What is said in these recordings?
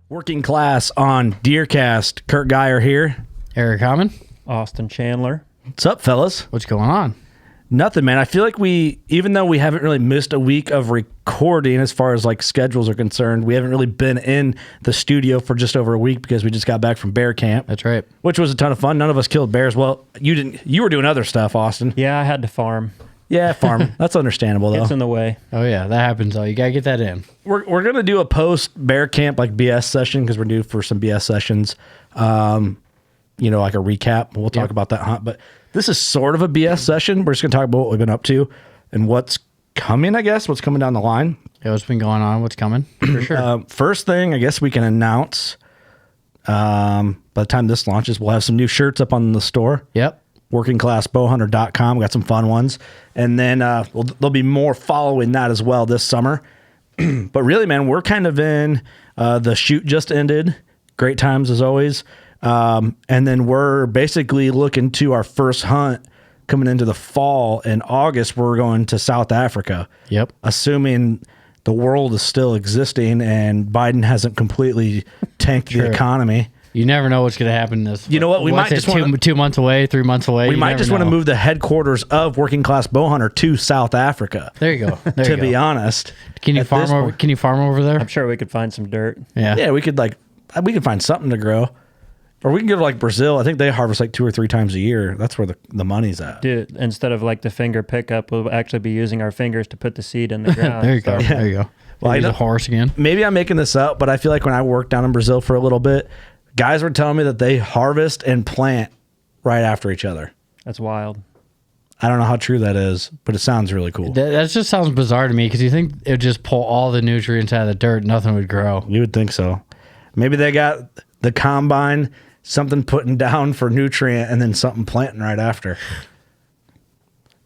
Working class on DeerCast. Curt Geyer here. Eric Hammond. Austin Chandler. What's up, fellas? What's going on? Nothing, man. I feel like even though we haven't really missed a week of recording as far as like schedules are concerned, we haven't really been in the studio for just over a week because we just got back from bear camp. That's right. Which was a ton of fun. None of us killed bears. Well, you didn't. You were doing other stuff, Austin. Yeah, I had to farm. Yeah, farm. That's understandable, though. It's in the way. Oh, yeah. That happens, though. You got to get that in. We're going to do a post-bear camp, like, BS session, because we're due for some BS sessions. You know, like a recap. We'll talk about that hunt. But this is sort of a BS session. We're just going to talk about what we've been up to and what's coming, I guess, what's coming down the line. Yeah, what's been going on? What's coming? For sure. First thing, I guess we can announce, by the time this launches, we'll have some new shirts up on the store. Yep. workingclassbowhunter.com. We got some fun ones. And then there'll be more following that as well this summer. But really, man, we're kind of in the shoot just ended. Great times as always. And then we're basically looking to our first hunt coming into the fall. In August, we're going to South Africa. Yep. Assuming the world is still existing and Biden hasn't completely tanked the economy. You never know what's going to happen this. You know what? We might just want 2 months away, 3 months away. We might just want to move the headquarters of Working Class Bowhunter to South Africa. There you go. To be honest, can you farm over? Can you farm over there? I'm sure we could find some dirt. Yeah, we could find something to grow, or we can go to like Brazil. I think they harvest like 2 or 3 times a year. That's where the money's at. Dude, instead of like the finger pickup, we'll actually be using our fingers to put the seed in the ground. There you go. Yeah. There you go. Well, I know, a horse again. Maybe I'm making this up, but I feel like when I worked down in Brazil for a little bit, guys were telling me that they harvest and plant right after each other. That's wild. I don't know how true that is, but it sounds really cool. That just sounds bizarre to me because you think it would just pull all the nutrients out of the dirt, nothing would grow. You would think so. Maybe they got the combine, something putting down for nutrient, and then something planting right after.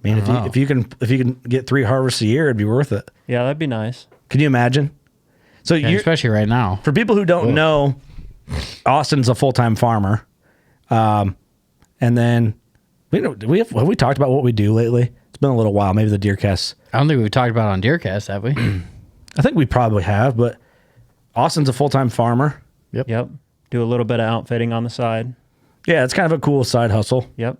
I mean, if you can get 3 harvests a year, it'd be worth it. Yeah, that'd be nice. Can you imagine? So especially right now. For people who don't know, Austin's a full-time farmer. And then have we talked about what we do lately? It's been a little while. Maybe the DeerCast. I don't think we've talked about it on DeerCast, have we? I think we probably have, but Austin's a full-time farmer. Yep. Do a little bit of outfitting on the side. Yeah, it's kind of a cool side hustle. Yep.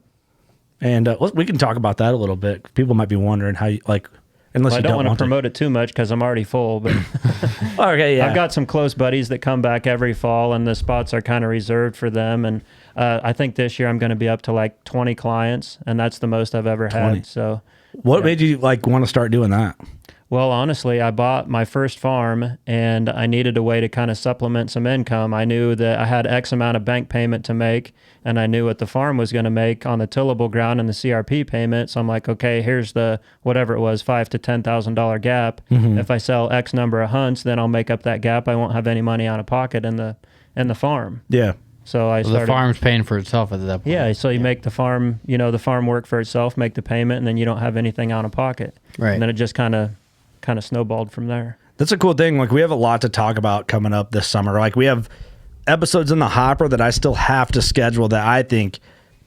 And we can talk about that a little bit. People might be wondering how you like. Unless I don't want to promote it too much because I'm already full. But okay, yeah. I've got some close buddies that come back every fall, and the spots are kind of reserved for them. And I think this year I'm going to be up to like 20 clients, and that's the most I've ever had. So, what made you like want to start doing that? Well, honestly, I bought my first farm, and I needed a way to kind of supplement some income. I knew that I had X amount of bank payment to make, and I knew what the farm was going to make on the tillable ground and the CRP payment. So I'm like, okay, here's the whatever it was, $5,000 to $10,000 gap. Mm-hmm. If I sell X number of hunts, then I'll make up that gap. I won't have any money out of pocket in the farm. Yeah. So the farm's paying for itself at that point. Yeah, so you make the farm, the farm work for itself, make the payment, and then you don't have anything out of pocket. Right. And then it just kind of snowballed from there. That's a cool thing. Like, we have a lot to talk about coming up this summer. Like, we have episodes in the hopper that I still have to schedule that I think,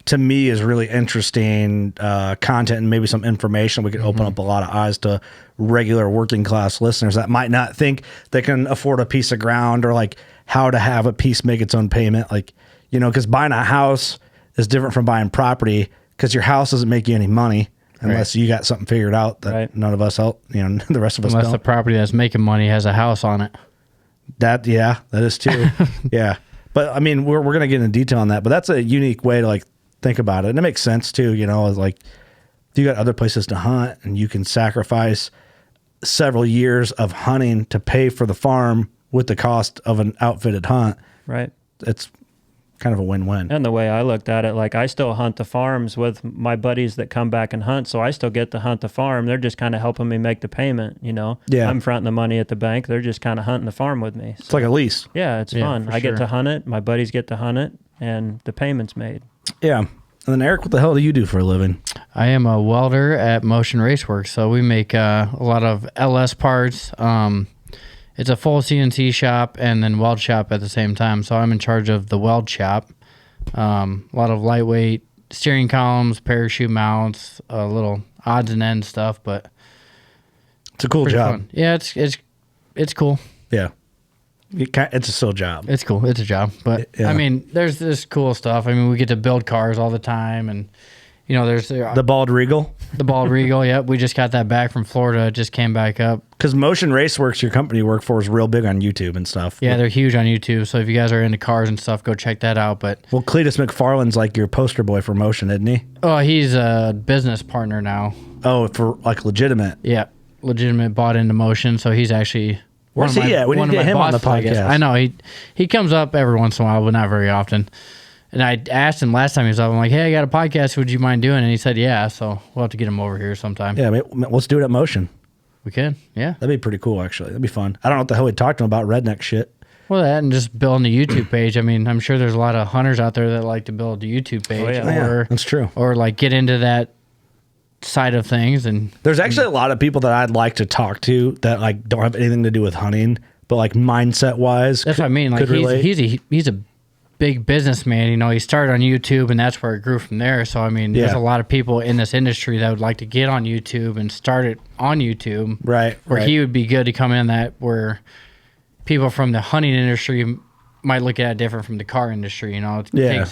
to me, is really interesting content and maybe some information. We could open up a lot of eyes to regular working class listeners that might not think they can afford a piece of ground or like how to have a piece make its own payment. Like, because buying a house is different from buying property because your house doesn't make you any money. Unless you got something figured out that none of us else, the rest of us don't. Unless the property that's making money has a house on it. That is too. Yeah. But I mean, we're going to get into detail on that, but that's a unique way to like think about it. And it makes sense too, like if you got other places to hunt and you can sacrifice several years of hunting to pay for the farm with the cost of an outfitted hunt. Right. It's kind of a win-win. And the way I looked at it, like I still hunt the farms with my buddies that come back and hunt, so I still get to hunt the farm. They're just kind of helping me make the payment, Yeah. I'm fronting the money at the bank. They're just kind of hunting the farm with me. It's like a lease. Yeah, it's fun. I get to hunt it. My buddies get to hunt it, and the payment's made. Yeah. And then Eric, what the hell do you do for a living? I am a welder at Motion Raceworks, so we make a lot of LS parts. It's a full CNC shop and then weld shop at the same time. So I'm in charge of the weld shop. A lot of lightweight steering columns, parachute mounts, a little odds and ends stuff, but it's a cool job. Fun. Yeah, it's cool. Yeah. It's a still job. It's cool. It's a job. But, Yeah. I mean, there's this cool stuff. I mean, we get to build cars all the time. And, you know, there's The Bald Regal. the Bald Regal. Yep. We just got that back from Florida. It just came back up. Because Motion Raceworks, your company you work for, is real big on YouTube and stuff. Yeah, they're huge on YouTube. So if you guys are into cars and stuff, go check that out. But Well, Cletus McFarland's like your poster boy for Motion, isn't he? oh, he's a business partner now. Oh, for like legitimate. Yeah, legitimate bought into Motion. So he's actually Where's he at? We need to get him on the podcast. I know he comes up every once in a while, but not very often. And I asked him last time he was up. I'm like, hey, I got a podcast. Would you mind doing it? And he said, yeah. So we'll have to get him over here sometime. Yeah, let's do it at Motion. We can. Yeah. That'd be pretty cool, actually. That'd be fun. I don't know what the hell we talked to him about redneck shit. Well, that and just building a YouTube page. I mean, I'm sure there's a lot of hunters out there that like to build a YouTube page, Yeah, that's true. or like get into that side of things. And There's actually a lot of people that I'd like to talk to that like don't have anything to do with hunting, but like mindset wise, that's what I mean. Like he's a big businessman. You know, he started on YouTube, and that's where it grew from there. So I mean, there's Yeah. a lot of people in this industry that would like to get on YouTube and start it on YouTube. Right. Where right. he would be good to come in that where people from the hunting industry might look at it different from the car industry. You know, Yeah.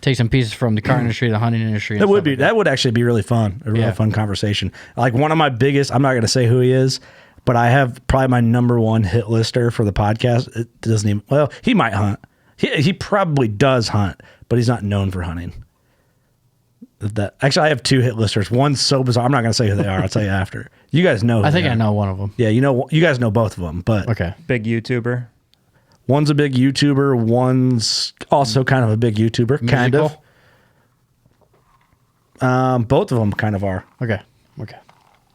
take some pieces from the car industry to the hunting industry. That would be that would actually be really fun. A really Yeah. fun conversation. Like one of my biggest. I'm not going to say who he is, but I have probably my number one hit lister for the podcast. It doesn't even. Well, he might hunt. He probably does hunt, but he's not known for hunting. Actually, I have two hit listers. One's so bizarre. I'm not going to say who they are. I'll tell you after. You guys know. Who I think they I are. know one of them. Yeah, you guys know both of them. But Okay. Big YouTuber. one's a big YouTuber. One's also kind of a big YouTuber. Kind of. Musical? Both of them kind of are. Okay.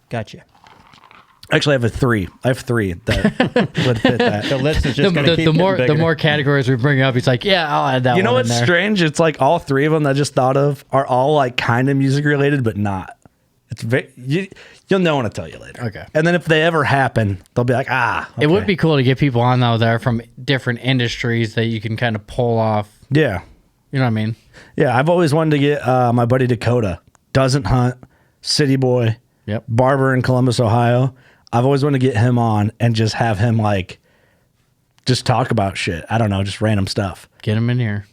Gotcha. Actually, I have three that would fit that. The list is just going to keep the getting bigger. more categories we bring up, he's like, yeah, I'll add that. You know one in what's there. strange? It's like all three of them that I just thought of are all like kind of music related, but not. It's you'll know when I tell you later. Okay. And then if they ever happen, they'll be like, okay. It would be cool to get people on though that are from different industries that you can kind of pull off. Yeah. You know what I mean? Yeah. I've always wanted to get my buddy Dakota. Doesn't hunt. City boy. Yep. Barber in Columbus, Ohio. I've always wanted to get him on and just have him like just talk about shit. I don't know, just random stuff. Get him in here.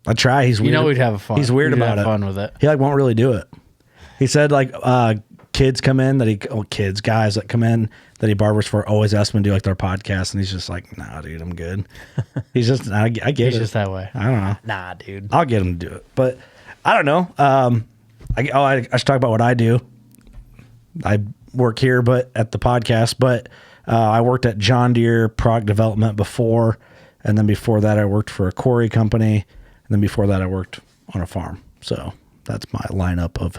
I try. He's weird. You know we'd have fun. He's weird We'd about have it. fun with it. He like won't really do it. He said like kids come in guys that come in that he barbers for always ask him to do like their podcast, and he's just like, nah, dude, I'm good. He's just I get He's it. just that way. I don't know. Nah, dude. I'll get him to do it, but I don't know. I should talk about what I do. I work here, but at the podcast, but I worked at John Deere product development before, and then before that I worked for a quarry company, and then before that I worked on a farm. So that's my lineup of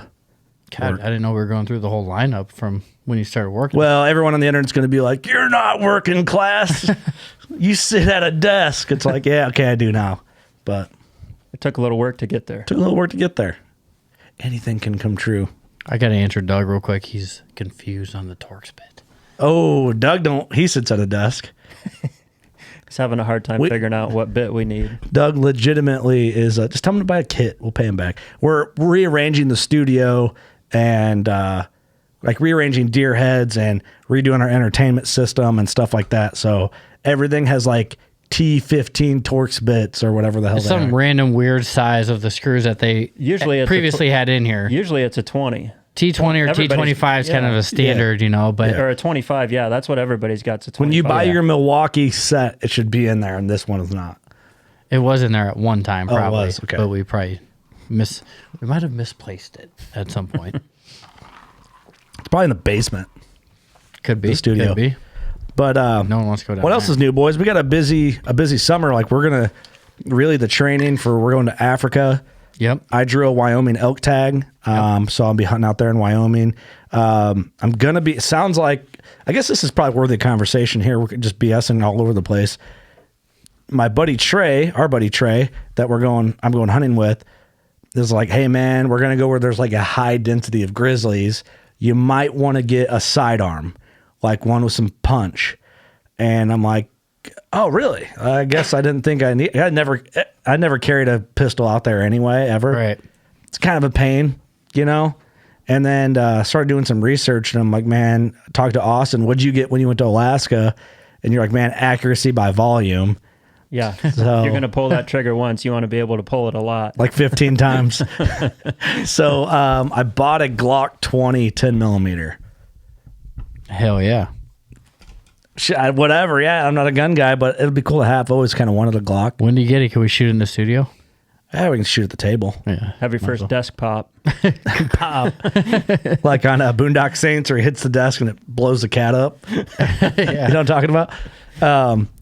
God, work. I didn't know we were going through the whole lineup from when you started working. Well, everyone on the internet's going to be like, you're not working class. You sit at a desk. It's like, yeah, okay, I do now. But It took a little work to get there. took a little work to get there. Anything can come true. I got to answer Doug real quick. He's confused on the Torx bit. Oh, Doug he sits at a desk. He's having a hard time figuring out what bit we need. Doug legitimately is just tell him to buy a kit. We'll pay him back. We're rearranging the studio and like rearranging deer heads and redoing our entertainment system and stuff like that. So everything has like T15 Torx bits or whatever the hell It's they some are. random weird size of the screws that they Usually it's a previously had in here. Usually it's a 20. T20 or Everybody's- T25 is kind yeah. of a standard, you know, but Or a 25. Yeah, that's what everybody's got. It's a 25. When you buy your Milwaukee set, it should be in there, and this one is not. it was in there at one time Oh, it probably. was, okay. But we probably we might have misplaced it at some point. It's probably in the basement. Could be. The studio. Could be. But No one wants to go down what else there. is new, boys? We got a busy summer. Like we're gonna really the training for we're going to Africa. Yep. I drew a Wyoming elk tag, so I'll be hunting out there in Wyoming. I'm gonna be. It sounds like I guess this is probably worthy of conversation here. We're just BSing all over the place. My buddy Trey, our buddy Trey, that I'm going hunting with, is like, hey man, we're gonna go where there's like a high density of grizzlies. You might want to get a sidearm, like one with some punch. And I'm like, oh really? I guess I didn't think I never carried a pistol out there anyway, ever. Right. It's kind of a pain, you know? And then started doing some research, and I'm like, man, talk to Austin. What'd you get when you went to Alaska? and you're like, man, accuracy by volume. Yeah. So, You're going to pull that trigger once. You want to be able to pull it a lot. like 15 times. So I bought a Glock 20 10 millimeter. Hell yeah. Whatever. Yeah, I'm not a gun guy, but it'd be cool to have. I've always kind of wanted a Glock. When do you get it? Can we shoot in the studio? Yeah, we can shoot at the table. Yeah. Have your first desk pop. Pop. Like on Boondock Saints where he hits the desk and it blows the cat up. Yeah. You know what I'm talking about?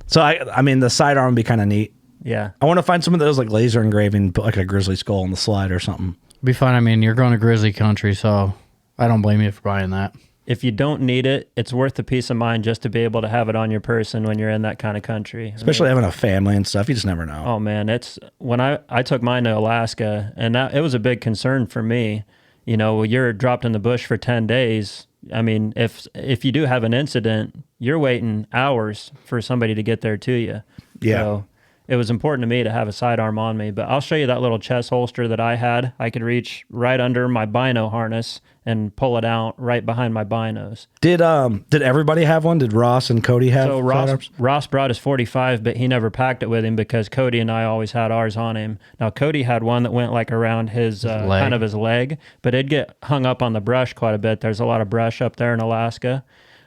So I mean, the sidearm would be kind of neat. Yeah. I want to find some of those like laser engraving, put like a grizzly skull on the slide or something. Be fun. I mean, you're going to grizzly country, so I don't blame you for buying that. If you don't need it, it's worth the peace of mind just to be able to have it on your person when you're in that kind of country. Especially having a family and stuff. You just never know. Oh man, it's when I took mine to Alaska, and it was a big concern for me. You know, you're dropped in the bush for 10 days. I mean, if you do have an incident, you're waiting hours for somebody to get there to you. Yeah. So it was important to me to have a sidearm on me. But I'll show you that little chest holster that I had. I could reach right under my bino harness and pull it out right behind my binos. Did everybody have one? Did Ross and Cody have So sidearms? Ross brought his 45, but he never packed it with him because Cody and I always had ours on him. Now Cody had one that went like around his kind of his leg, but it'd get hung up on the brush quite a bit. There's a lot of brush up there in Alaska.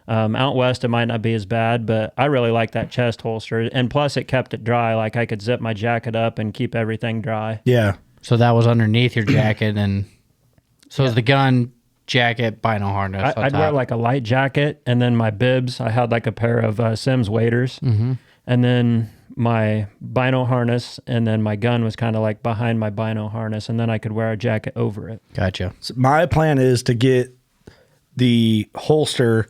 Out west, it might not be as bad, but I really like that chest holster. And plus, it kept it dry. Like I could zip my jacket up and keep everything dry. Yeah. So that was underneath your jacket, and so is the gun, jacket, bino harness. I'd wear like a light jacket, and then my bibs. I had like a pair of Sims waders, and then my bino harness, and then my gun was kind of like behind my bino harness, and then I could wear a jacket over it. Gotcha. So my plan is to get the holster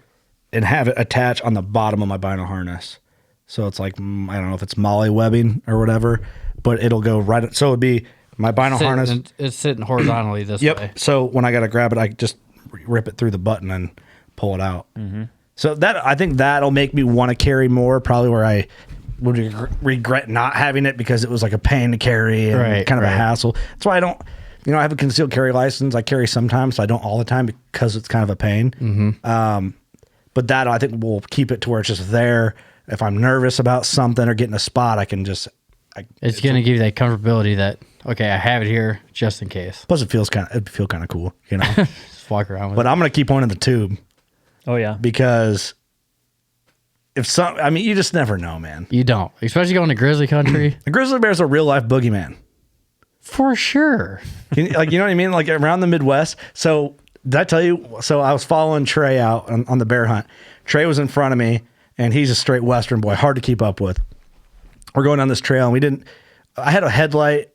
and have it attached on the bottom of my bino harness. So it's like, I don't know if it's molly webbing or whatever, but it'll go right. So it'd be my bino harness. It's sitting horizontally this way. So when I got to grab it, I just rip it through the button and pull it out. Mm-hmm. So I think that'll make me want to carry more, probably where I would regret not having it because it was like a pain to carry and kind of a hassle. That's why I don't, I have a concealed carry license. I carry sometimes, so I don't all the time because it's kind of a pain. Mm-hmm. But that I think will keep it to where it's just there. If I'm nervous about something or getting a spot, I can just. It's going to give you that comfortability that, okay, I have it here just in case. Plus, it'd feel kind of cool, Just walk around with But it. I'm going to keep one in the tube. Oh yeah, Because you just never know, man. You don't, especially going to grizzly country. A grizzly bear is a real life boogeyman. For sure. You know what I mean? Like around the Midwest. So did I tell you? So I was following Trey out on the bear hunt. Trey was in front of me, and he's a straight Western boy, hard to keep up with. We're going down this trail, and I had a headlamp,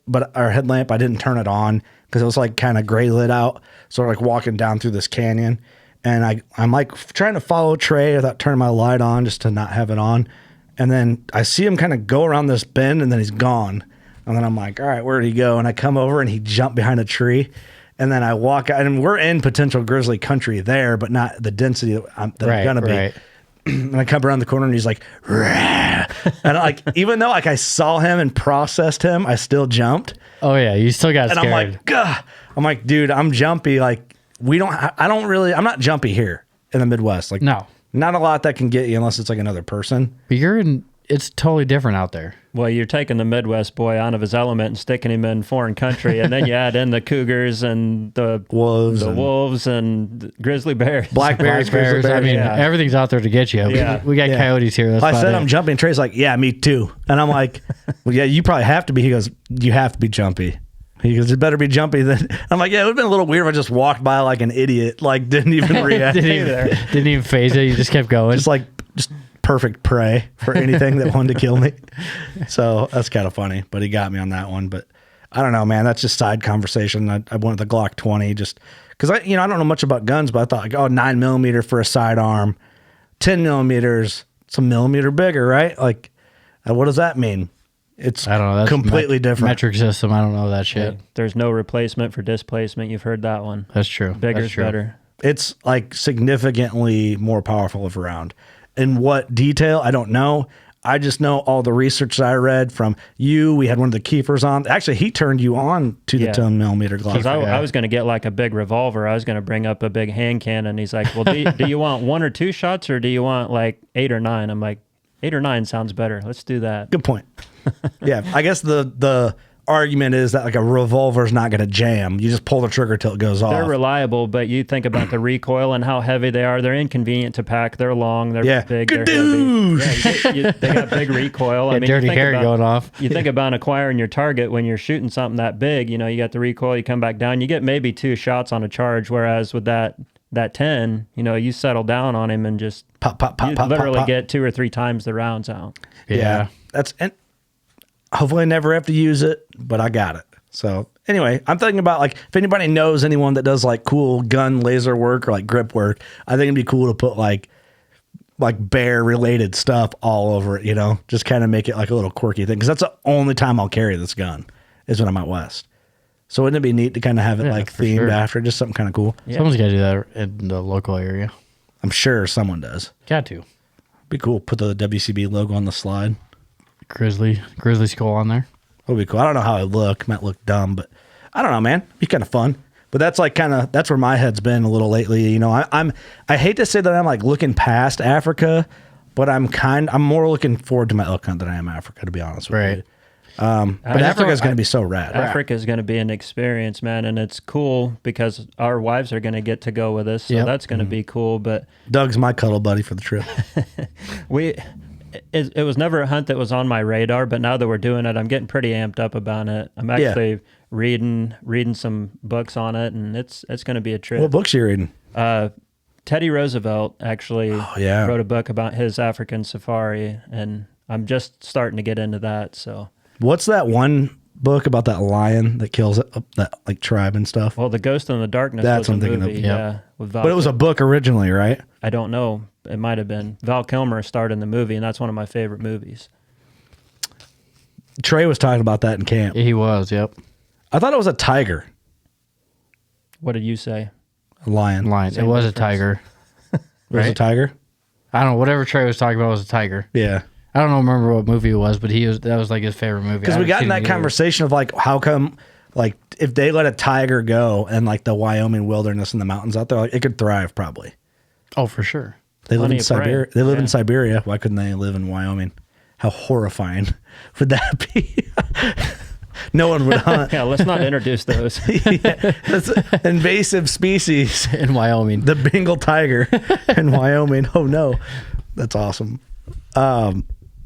I didn't turn it on because it was like kind of gray lit out. So we're like walking down through this canyon, and I'm like trying to follow Trey without turning my light on just to not have it on. And then I see him kind of go around this bend, and then he's gone. And then I'm like, all right, where did he go? And I come over, and he jumped behind a tree. And then I walk out, and we're in potential grizzly country there, but not the density that I'm going to be. And I come around the corner, and he's like, rah. And like, even though like I saw him and processed him, I still jumped. Oh yeah, you still got scared. And I'm like, gah. I'm like, dude, I'm jumpy. Like I'm not jumpy here in the Midwest. Like, no, not a lot that can get you unless it's like another person. But it's totally different out there. Well, you're taking the Midwest boy out of his element and sticking him in foreign country, and then you add in the cougars and the wolves and the grizzly bears, black bears, grizzly bears. I mean, everything's out there to get you. Yeah. We got coyotes here. That's I said it. I'm jumpy, and Trey's like, yeah, me too. And I'm like, well, yeah, you probably have to be. He goes, you have to be jumpy. He goes, it better be jumpy than. I'm like, yeah, it would have been a little weird if I just walked by like an idiot, like didn't even react. didn't even phase it. You just kept going. Just perfect prey for anything that wanted to kill me. So that's kind of funny, but he got me on that one. But I don't know, man. That's just side conversation. I wanted the Glock 20 just because I don't know much about guns, but I thought like, 9mm for a sidearm, 10mm, it's a millimeter bigger, right? Like, what does that mean? It's I don't know. That's completely different. Metric system. I don't know that shit. There's no replacement for displacement. You've heard that one. That's true. Bigger's better. It's like significantly more powerful of a round. In what detail, I don't know. I just know all the research that I read from you. We had one of the keepers on. Actually, he turned you on to the 10mm Glock. Because I was going to get like a big revolver. I was going to bring up a big hand cannon. He's like, well, do you want 1 or 2 shots or do you want like 8 or 9? I'm like, 8 or 9 sounds better. Let's do that. Good point. Yeah, I guess the argument is that like a revolver is not going to jam. You just pull the trigger till it goes off. They're reliable, but you think about the recoil and how heavy they are. They're inconvenient to pack. They're long. They're big. They're heavy. Yeah, they got big recoil. I mean, dirty hair going off. You think about acquiring your target when you're shooting something that big. You know, you got the recoil. You come back down. You get maybe 2 shots on a charge. Whereas with that 10, you know, you settle down on him and just pop, you literally get 2 or 3 times the rounds out. Yeah. And hopefully I never have to use it, but I got it. So anyway, I'm thinking about like if anybody knows anyone that does like cool gun laser work or like grip work, I think it'd be cool to put like bear related stuff all over it, you know, just kind of make it like a little quirky thing. Cause that's the only time I'll carry this gun is when I'm out west. So wouldn't it be neat to kind of have it like themed after, just something kind of cool? Yeah. Someone's got to do that in the local area. I'm sure someone does. Got to. Be cool. Put the WCB logo on the slide. Grizzly skull on there. That'd be cool. I don't know how it look. Might look dumb, but I don't know, man. Be kind of fun. But that's like that's where my head's been a little lately. You know, I hate to say that I'm like looking past Africa, but I'm more looking forward to my elk hunt than I am Africa, to be honest with you. But Africa's going to be so rad. Africa is going to be an experience, man, and it's cool because our wives are going to get to go with us, so that's going to be cool. But Doug's my cuddle buddy for the trip. It was never a hunt that was on my radar, but now that we're doing it, I'm getting pretty amped up about it. I'm actually reading some books on it, and it's going to be a trip. What books are you reading? Teddy Roosevelt actually wrote a book about his African safari, and I'm just starting to get into that. So, what's that one book about that lion that kills that like tribe and stuff? Well, The Ghost in the Darkness. That's was what I'm a thinking movie, of. with But it was a book originally, right? I don't know. It might have been. Val Kilmer starred in the movie, and that's one of my favorite movies. Trey was talking about that in camp. He was, yep. I thought it was a tiger. What did you say? A lion. It was a tiger. It was a tiger? I don't know. Whatever Trey was talking about was a tiger. Yeah. I don't remember what movie it was, but that was like his favorite movie. Because we got in that conversation of like, how come, like, if they let a tiger go and like the Wyoming wilderness and the mountains out there, like, it could thrive probably. Oh, for sure. They live in Siberia. They live in Siberia. Why couldn't they live in Wyoming? How horrifying would that be? No one would hunt. Yeah, let's not introduce those. That's an invasive species in Wyoming. The Bengal tiger in Wyoming. Oh no, that's awesome. What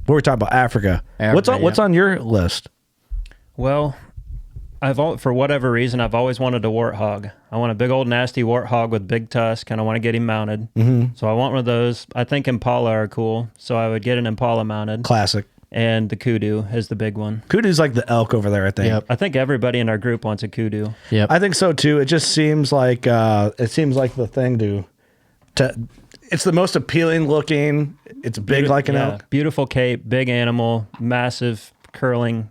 were we talking about? Africa. What's on your list? Well, for whatever reason, I've always wanted a warthog. I want a big old nasty warthog with big tusk, and I want to get him mounted. Mm-hmm. So I want one of those. I think Impala are cool, so I would get an Impala mounted. Classic. And the kudu is the big one. Kudu's like the elk over there, I think. Yep. I think everybody in our group wants a kudu. Yep. I think so too. It just seems like the thing to. It's the most appealing looking. It's big like an elk. Beautiful cape, big animal, massive curling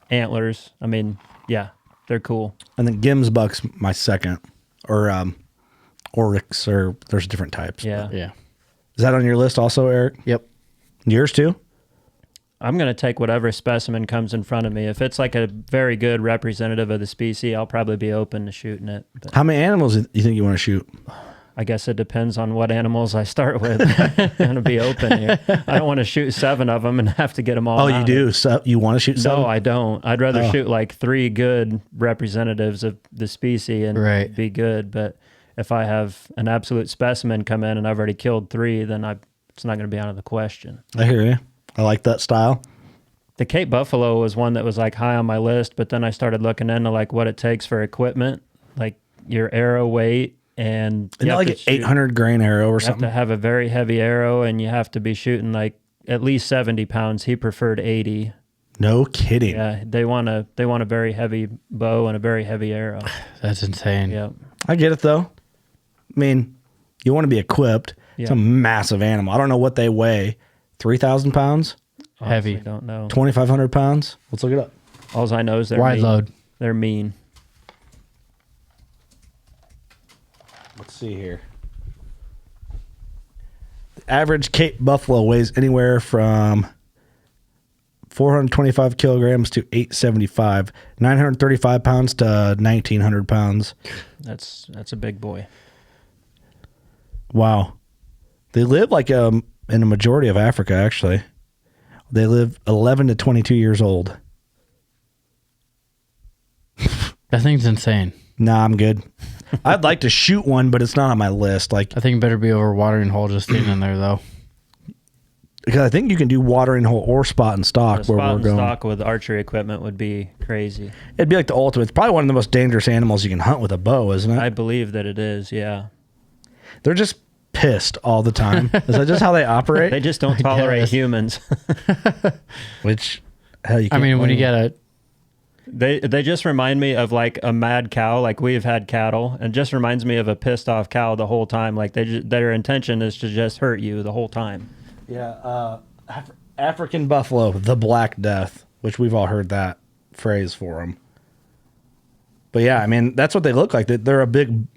antlers. I mean, yeah, they're cool. And then Gemsbuck's my second, or Oryx, or there's different types. Yeah. Yeah. Is that on your list also, Eric? Yep. Yours too? I'm going to take whatever specimen comes in front of me. If it's like a very good representative of the species, I'll probably be open to shooting it. But how many animals do you think you want to shoot? I guess it depends on what animals I start with. I'm going to be open here. I don't want to shoot 7 of them and have to get them all Oh, mounted. you do? So you want to shoot 7? No, I don't. I'd rather shoot like 3 good representatives of the species and be good. But if I have an absolute specimen come in and I've already killed 3, then it's not going to be out of the question. I hear you. I like that style. The Cape Buffalo was one that was like high on my list, but then I started looking into like what it takes for equipment, like your arrow weight, and you know, like an 800 grain arrow or something. You have to have a very heavy arrow, and you have to be shooting like at least 70 pounds. He preferred 80. No kidding. Yeah, they want a very heavy bow and a very heavy arrow. That's insane. Yeah, I get it though. I mean, you want to be equipped. Yeah. It's a massive animal. I don't know what they weigh. 3,000 pounds? Heavy. I don't know. 2,500 pounds? Let's look it up. All I know is they're wide mean. load. They're mean. Let's see here. The average Cape Buffalo weighs anywhere from 425 kilograms to 875, 935 pounds to 1,900 pounds. That's a big boy. Wow. They live like in a majority of Africa, actually. They live 11 to 22 years old. That thing's insane. Nah, I'm good. I'd like to shoot one, but it's not on my list. Like, I think it better be over watering hole just staying in there, though. because I think you can do watering hole or spot and stock The where spot we're and going. stock with archery equipment would be crazy. It'd be like the ultimate. It's probably one of the most dangerous animals you can hunt with a bow, isn't it? I believe that it is, yeah. They're just pissed all the time. Is that just how they operate? They just don't tolerate guess. humans. Which, hell, you I can't mean, when you blame get a They just remind me of like a mad cow. Like we've had cattle, and it just reminds me of a pissed off cow the whole time. Like their intention is to just hurt you the whole time. Yeah, African buffalo, the Black Death, which we've all heard that phrase for them. But yeah, I mean, that's what they look like. They're a big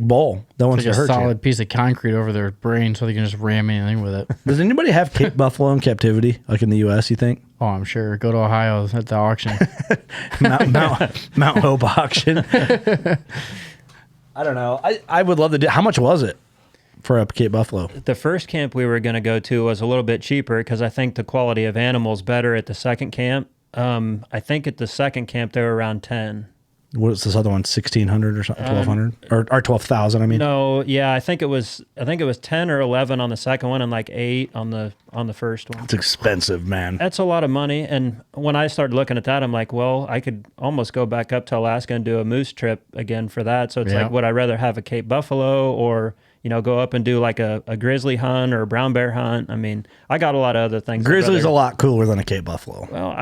bull that wants like to a hurt solid piece of concrete over their brain so they can just ram anything with it. you. Does anybody have Cape buffalo in captivity, like in the U.S., you think? Oh, I'm sure. Go to Ohio at the auction. Mount Hope auction. I don't know. I would love to do. How much was it for a Cape buffalo? The first camp we were going to go to was a little bit cheaper because I think the quality of animals better at the second camp. I think at the second camp they were around 10. What's this other one? 1,600 or something? 1,200 or 12,000? I mean, No, yeah, I think it was 10 or 11 on the second one and like 8 on the first one. it's expensive, man. That's a lot of money. And when I started looking at that, I'm like, well, I could almost go back up to Alaska and do a moose trip again for that. So it's Yeah. like, would I rather have a Cape buffalo or, go up and do like a grizzly hunt or a brown bear hunt? I mean, I got a lot of other things. Grizzly's a lot cooler than a Cape buffalo. Well,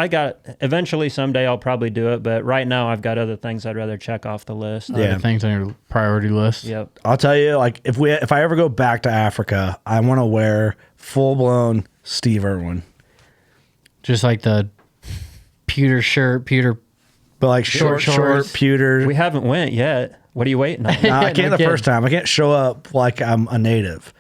eventually someday I'll probably do it, but right now I've got other things I'd rather check off the list. Yeah. Other things on your priority list. Yep. I'll tell you, like if I ever go back to Africa, I want to wear full blown Steve Irwin, Just like the pewter shirt, pewter. but like short shorts. pewter. We haven't went yet. What are you waiting on? No, I can't No the first time. I can't show up like I'm a native.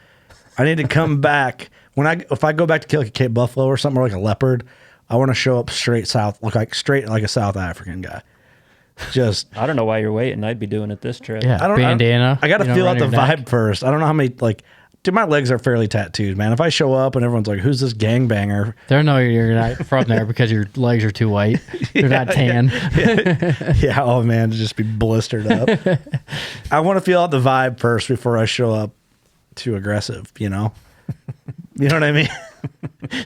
I need to come back if I go back to kill like a Cape buffalo or something, or like a leopard. I want to show up straight south, look like straight like a South African guy. Just I don't know why you're waiting. I'd be doing it this trip. Yeah, I don't bandana. I got to feel out the around your neck. vibe first. I don't know how many like. Dude, my legs are fairly tattooed, man. If I show up and everyone's like, "Who's this gangbanger?" They'll know you're not from there because your legs are too white. They're not tan. Yeah, oh man, to just be blistered up. I want to feel out the vibe first before I show up too aggressive, You know what I mean?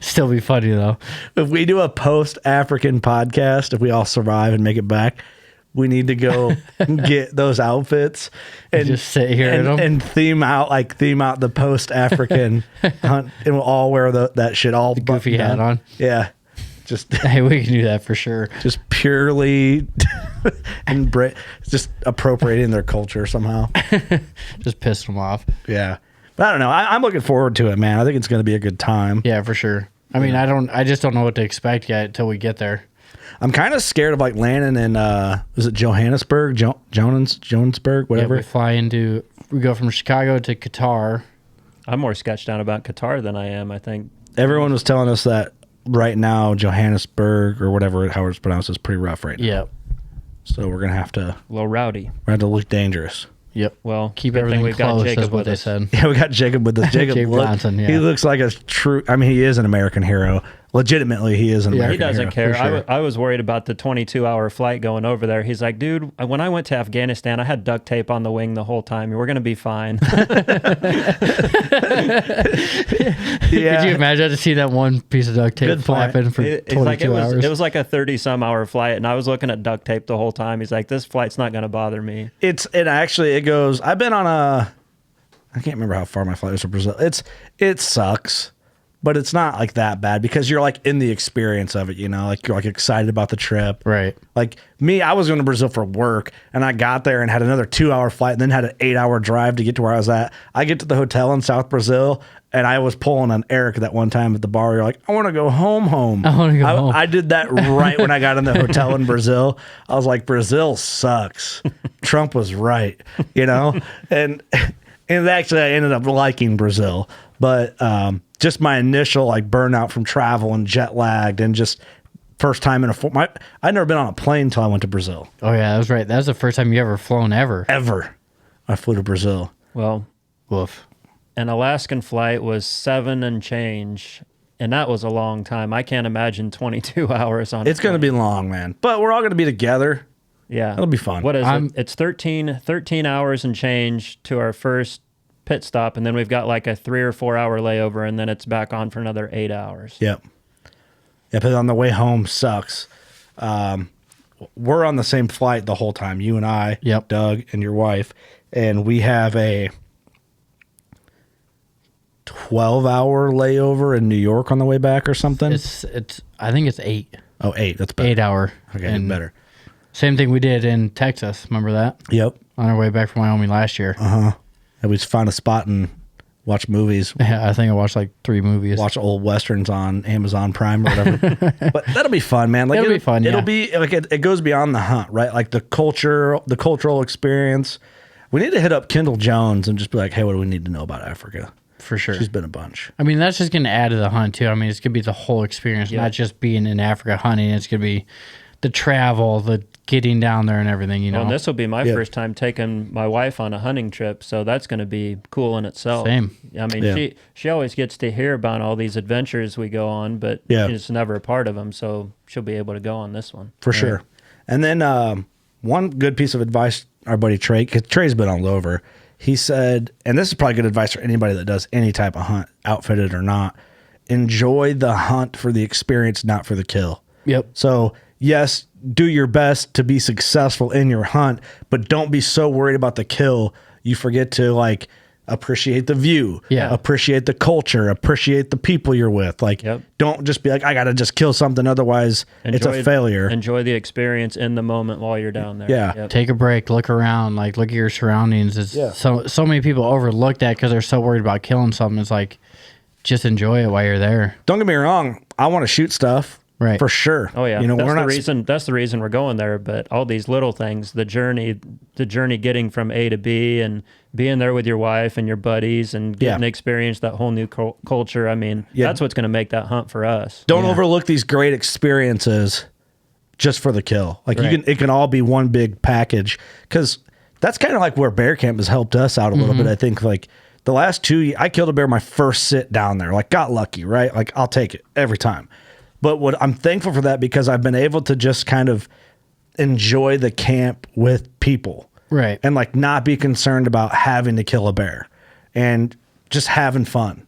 Still be funny though. If we do a post-African podcast, if we all survive and make it back, we need to go get those outfits and Just sit here in 'em? and theme out the post-African hunt, and we'll all wear that shit all Goofy buttoned hat down. on. Yeah, just Hey, we can do that for sure. just purely just appropriating their culture somehow. Just piss them off. Yeah, but I don't know. I'm looking forward to it, man. I think it's going to be a good time. Yeah, for sure. I mean, I just don't know what to expect yet until we get there. I'm kind of scared of like landing in was it Johannesburg, Johannesburg, whatever. Yeah, we go from Chicago to Qatar. I'm more sketched out about Qatar than I am, I think. Everyone was telling us that right now Johannesburg or whatever how it's pronounced is pretty rough right now. Yep. So we're gonna have to A little rowdy. look dangerous. Yep. Well, Keep good thing everything we've got close, Jacob is what with they us. said. Yeah, we got Jacob with us. Jacob Jacob Johnson, yeah. He looks like a true. I mean, he is an American hero. Legitimately, he is an Yeah, American He doesn't hero. care. for sure. I was worried about the 22-hour flight going over there. He's like, dude, when I went to Afghanistan, I had duct tape on the wing the whole time. We're going to be fine. Yeah. Could you imagine to see that one piece of duct tape Good point. flapping for It's 22 like hours? it was like a 30-some-hour flight, and I was looking at duct tape the whole time. He's like, this flight's not going to bother me. It goes. I've been on I can't remember how far my flight was to Brazil. It sucks, but it's not like that bad because you're like in the experience of it, like you're like excited about the trip. Right. Like me, I was going to Brazil for work and I got there and had another 2-hour flight and then had an 8-hour drive to get to where I was at. I get to the hotel in South Brazil and I was pulling on Eric that one time at the bar. You're like, I want to go home. I wanna go home. I did that right when I got in the hotel in Brazil. I was like, Brazil sucks. Trump was right, and actually, I ended up liking Brazil, but just my initial like burnout from travel and jet lagged, and just first time in I'd never been on a plane until I went to Brazil. Oh, yeah, that was right. That was the first time you ever flown ever. Ever, I flew to Brazil. Well, Woof. an Alaskan flight was 7 and change And that was a long time. I can't imagine 22 hours on It's going to be long, man. But we're all going to be together. Yeah. It'll be fun. What is it? It's 13 hours and change to our first pit stop, and then we've got like a 3 or 4 hour layover, and then it's back on for another 8 hours. Yep. Yeah, but on the way home sucks. We're on the same flight the whole time, you and I, Doug, and your wife, and we have a 12-hour layover in New York on the way back or something. It's I think it's 8. Oh, 8. That's better. 8 hour. Okay, and better. Same thing we did in Texas. Remember that? Yep. On our way back from Wyoming last year. And we just found a spot and watch movies. Yeah, I think I watched like 3 movies. Watch old westerns on Amazon Prime or whatever. But that'll be fun, man. Like it'll be fun. It'll be like it goes beyond the hunt, right? Like the cultural experience. We need to hit up Kendall Jones and just be like, hey, what do we need to know about Africa? For sure. She's been a bunch. I mean, that's just going to add to the hunt too. I mean, it's going to be the whole experience, not just being in Africa hunting. It's going to be the travel, the getting down there and everything, you know. Well, this will be my first time taking my wife on a hunting trip, so that's going to be cool in itself. Same. I mean, she always gets to hear about all these adventures we go on, but she's never a part of them, so she'll be able to go on this one. For sure. And then one good piece of advice our buddy Trey, because Trey's been all over, he said, and this is probably good advice for anybody that does any type of hunt, outfitted or not, enjoy the hunt for the experience, not for the kill. Yep. So, yes, do your best to be successful in your hunt, but don't be so worried about the kill you forget to like appreciate the view, appreciate the culture, appreciate the people you're with. Like, don't just be like, I got to just kill something, otherwise it's a failure. Enjoy the experience in the moment while you're down there. Yeah. Take a break, look around, like look at your surroundings. It's so many people overlook that because they're so worried about killing something. It's like, just enjoy it while you're there. Don't get me wrong. I want to shoot stuff. Right. For sure. Oh yeah. You know, that's the reason we're going there. But all these little things, the journey getting from A to B and being there with your wife and your buddies and getting to experience that whole new culture. I mean, that's what's going to make that hunt for us. Don't overlook these great experiences just for the kill. Like it can all be one big package, because that's kind of like where bear camp has helped us out a little bit. I think like the last 2 I killed a bear my first sit down there, like got lucky, right? Like I'll take it every time. But what I'm thankful for that, because I've been able to just kind of enjoy the camp with people. Right. And like not be concerned about having to kill a bear and just having fun.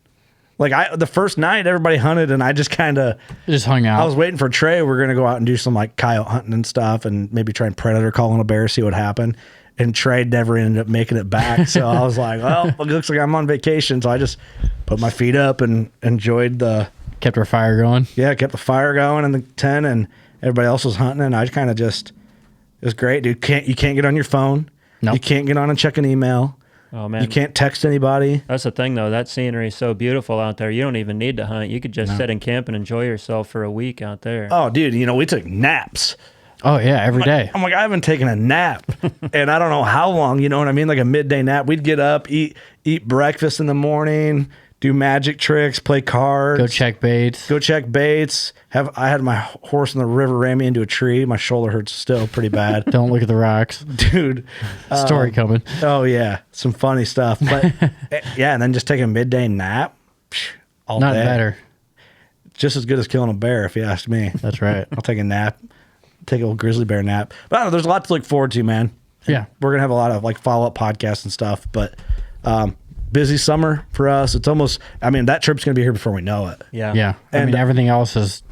Like the first night everybody hunted and I just kind of just hung out. I was waiting for Trey. We're going to go out and do some like coyote hunting and stuff and maybe try and predator call on a bear, see what happened. And Trey never ended up making it back. So I was like, well, it looks like I'm on vacation. So I just put my feet up and enjoyed kept our fire going. Yeah, kept the fire going in the tent, and everybody else was hunting, and I kind of just, it was great, dude. You can't get on your phone. Nope. You can't get on and check an email. Oh man, you can't text anybody. That's the thing though. That scenery is so beautiful out there. You don't even need to hunt. You could just sit in camp and enjoy yourself for a week out there. Oh, dude, we took naps. Oh yeah, every day. I'm like, I haven't taken a nap, and I don't know how long. You know what I mean? Like a midday nap. We'd get up, eat breakfast in the morning. Do magic tricks, play cards. Go check baits. I had my horse in the river ran me into a tree. My shoulder hurts still pretty bad. Don't look at the rocks. Dude. Story coming. Oh, yeah. Some funny stuff. But, yeah, and then just take a midday nap all Not day. better. Just as good as killing a bear, if you ask me. That's right. I'll take a nap. Take a little grizzly bear nap. But I don't know, there's a lot to look forward to, man. Yeah. We're going to have a lot of, like, follow-up podcasts and stuff. But, busy summer for us. It's almost, that trip's going to be here before we know it. Yeah. Yeah. And everything else is,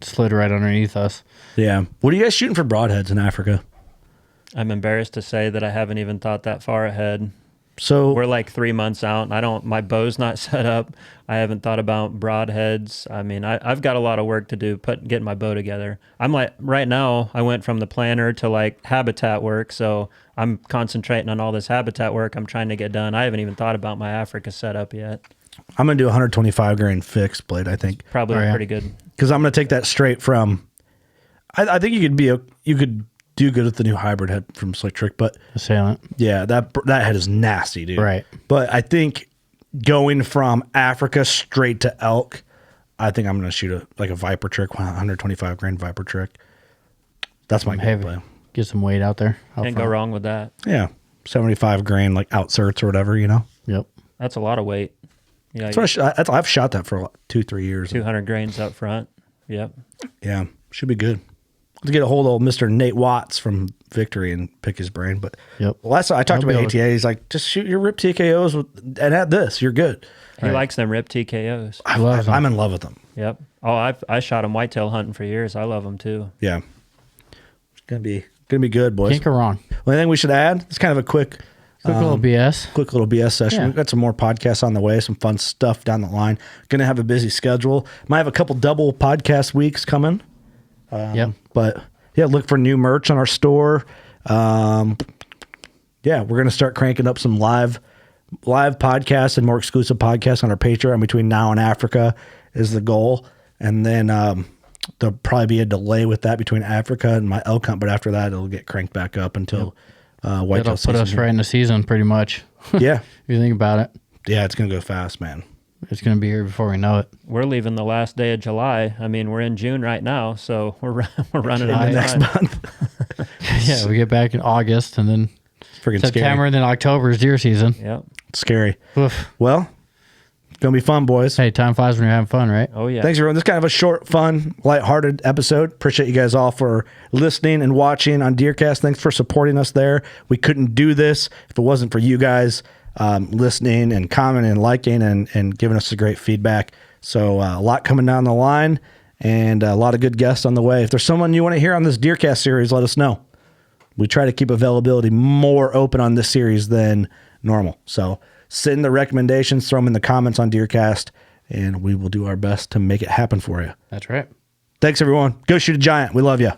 slid right underneath us. Yeah. What are you guys shooting for broadheads in Africa? I'm embarrassed to say that I haven't even thought that far ahead. So we're like 3 months out and my bow's not set up. I haven't thought about broadheads. I've got a lot of work to do getting my bow together. I'm like, right now I went from the planner to like habitat work. So I'm concentrating on all this habitat work I'm trying to get done. I haven't even thought about my Africa setup yet. I'm going to do 125 grain fixed blade, I think. Probably pretty good. Because I'm going to take that straight from, I think you could do good with the new hybrid head from Slick Trick, but Assailant. Yeah, that head is nasty, dude. Right. But I think going from Africa straight to elk, I think I'm going to shoot a Viper trick, 125 grain Viper trick. That's my gameplay. Get some weight out there. Can't go wrong with that. Yeah, 75 grain like outserts or whatever, Yep. That's a lot of weight. Yeah, I've shot that for 2-3 years. 200 grains up front. Yep. Yeah, should be good. Let's get a hold of Mr. Nate Watts from Victory and pick his brain. But last time I talked about ATA, he's like, just shoot your rip TKOs and add this. You're good. He likes them rip TKOs. I'm in love with them. Yep. Oh, I shot him whitetail hunting for years. I love them too. Yeah. It's gonna be good, boys. Can't go wrong. Well, anything we should add? It's kind of a quick little BS. Quick little BS session. Yeah. We've got some more podcasts on the way, some fun stuff down the line. Gonna have a busy schedule. Might have a couple double podcast weeks coming. But yeah, look for new merch on our store. Yeah, we're gonna start cranking up some live podcasts and more exclusive podcasts on our Patreon between now and Africa is the goal. And then there'll probably be a delay with that between Africa and my elk hunt, but after that it'll get cranked back up until whitetail season. It'll put us right in the season pretty much. Yeah. If you think about it. Yeah, it's gonna go fast, man. It's going to be here before we know it. We're leaving the last day of July. I mean, we're in June right now, so we're running out of next time. month. Yeah, we get back in August, and then Freaking September, scary. and then October is deer season. Yep. Scary. Oof. Well, it's gonna be fun, boys. Hey, time flies when you're having fun, right? Oh yeah. Thanks, everyone. This is kind of a short, fun, lighthearted episode. Appreciate you guys all for listening and watching on DeerCast. Thanks for supporting us there. We couldn't do this if it wasn't for you guys listening and commenting and liking and giving us a great feedback. So a lot coming down the line and a lot of good guests on the way. If there's someone you want to hear on this DeerCast series, let us know. We try to keep availability more open on this series than normal. So send the recommendations, throw them in the comments on DeerCast, and we will do our best to make it happen for you. That's right. Thanks, everyone. Go shoot a giant. We love you.